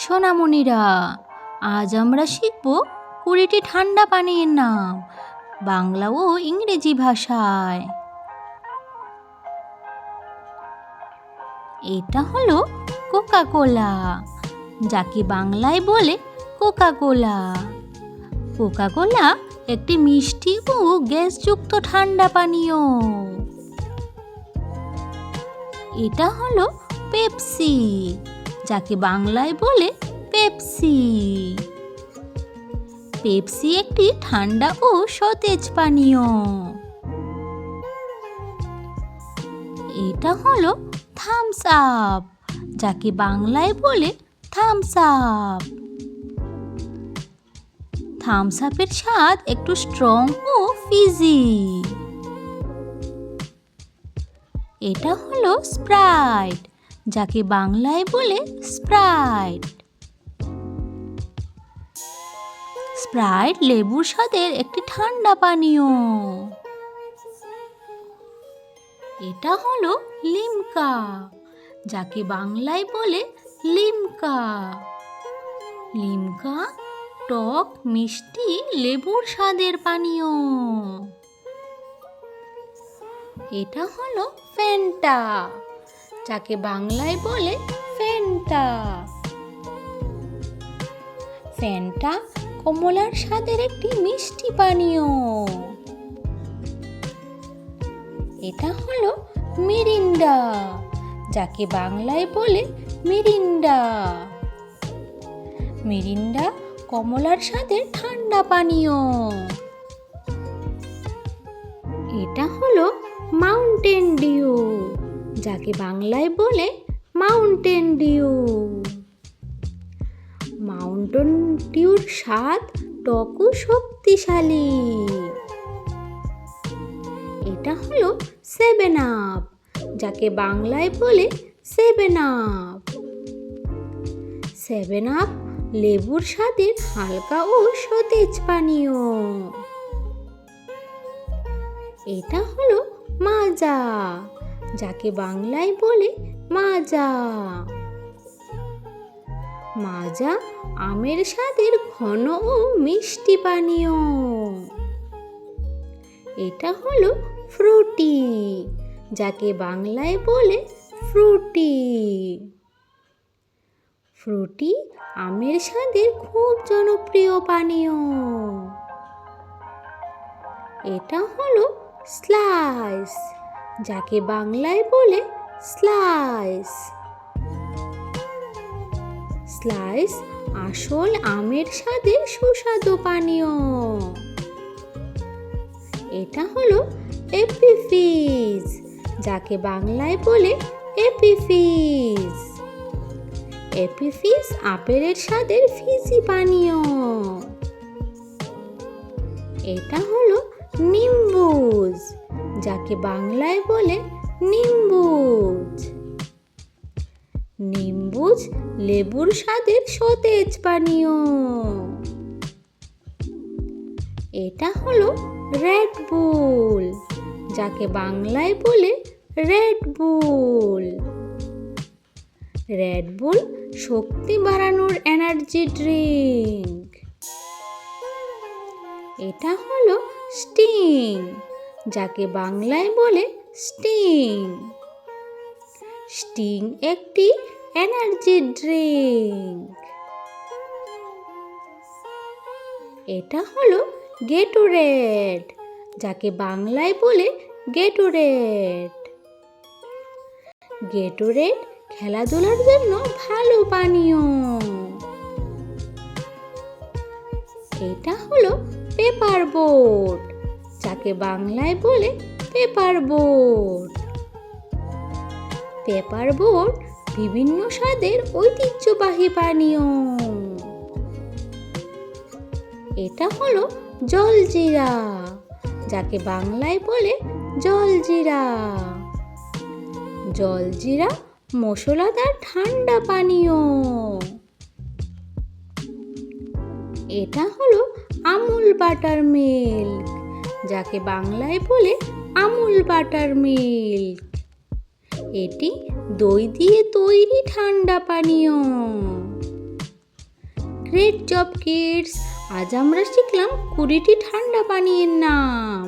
সোনামণিরা, আজ আমরা শিখব 20টি ঠান্ডা পানীয়ের নাম বাংলা ও ইংরেজি ভাষায়। এটা হলো কোকা কোলা, যাকে বাংলায় বলে কোকা কোলা। কোকা কোলা একটি মিষ্টি ও গ্যাসযুক্ত ঠান্ডা পানীয়। এটা হলো পেপসি, যাকে বাংলায় বলে পেপসি। পেপসি একটি ঠান্ডা ও সতেজ পানীয়। এটা হলো থামস আপ, যাকে বাংলায় বলে থামস আপ। থামস আপের স্বাদ একটু স্ট্রং ও ফিজি। এটা হলো স্প্রাইট, যাকে বাংলায় বলে স্প্রাইট। স্প্রাইট লেবুর স্বাদের একটি ঠান্ডা পানীয়। এটা হলো লিমকা, যাকে বাংলায় বলে লিমকা। লিমকা টক মিষ্টি লেবুর স্বাদের পানীয়। এটা হলো ফ্যান্টা, যাকে বাংলায় বলে ফ্যান্টা। ফ্যান্টা কমলার স্বাদের একটি মিষ্টি পানীয়। এটা হলো মিরিন্ডা, যাকে বাংলায় বলে মিরিন্ডা। মিরিন্ডা কমলার স্বাদের ঠান্ডা পানীয়। এটা হলো মাউন্টেন ডিউ, যাকে বাংলায় বলে মাউন্টেন ডিউ। মাউন্টেন ডিউর স্বাদ টক ও শক্তিশালী। এটা হলো 7 আপ, যাকে বাংলায় বলে 7 আপ। 7 আপ লেবুর স্বাদের হালকা ও সতেজ পানীয়। এটা হলো মাজা, যাকে বাংলায় বলে মাজা। মাজা আমের স্বাদের ঘন ও মিষ্টি পানীয়। এটা হলো ফ্রুটি, যাকে বাংলায় বলে ফ্রুটি। ফ্রুটি আমের স্বাদের খুব জনপ্রিয় পানীয়। এটা হলো স্লাইস, যাকে বাংলায় বলে স্লাইস। স্লাইস আসল আমের স্বাদের সুস্বাদু পানীয়। এটা হলো এপি ফিজ, যাকে বাংলায় বলে এপি ফিজ। এপি ফিজ আপেলের স্বাদের ফিজি পানীয়। এটা হলো নিম্বুজ, যাকে বাংলায় বলে নিম্বুজ। নিম্বুজ লেবুর স্বাদের সতেজ পানীয়। এটা হলো রেড বুল, যাকে বাংলায় বলে রেড বুল। রেড বুল শক্তি বাড়ানোর এনার্জি ড্রিঙ্ক। এটা হলো স্টিং, যাকে বাংলায় বলে স্টিং। স্টিং একটি এনার্জি ড্রিঙ্ক। এটা হলো গেটোরেড, যাকে বাংলায় বলে গেটোরেড। গেটোরেড খেলাধুলার জন্য ভালো পানীয়। এটা হলো পেপার বোট, যাকে বাংলায় বলে পেপার বোট। পেপার বোট বিভিন্ন স্বাদের ঐতিহ্যবাহী পানীয়। এটা হলো জলজিরা, যাকে বাংলায় বলে জলজিরা। জলজিরা মশলাদার ঠান্ডা পানীয়। এটা হলো আমুল বাটার মিল্ক, যাকে বাংলায় বলে আমুল বাটার মিল্ক। এটি দই দিয়ে তৈরি ঠান্ডা পানীয়। Great job kids! আজ আমরা শিখলাম 20টি ঠান্ডা পানীয়ের নাম।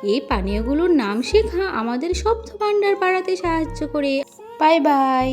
এই পানীয়গুলোর নাম শেখা আমাদের শব্দ ভাণ্ডার বাড়াতে সাহায্য করে। Bye bye.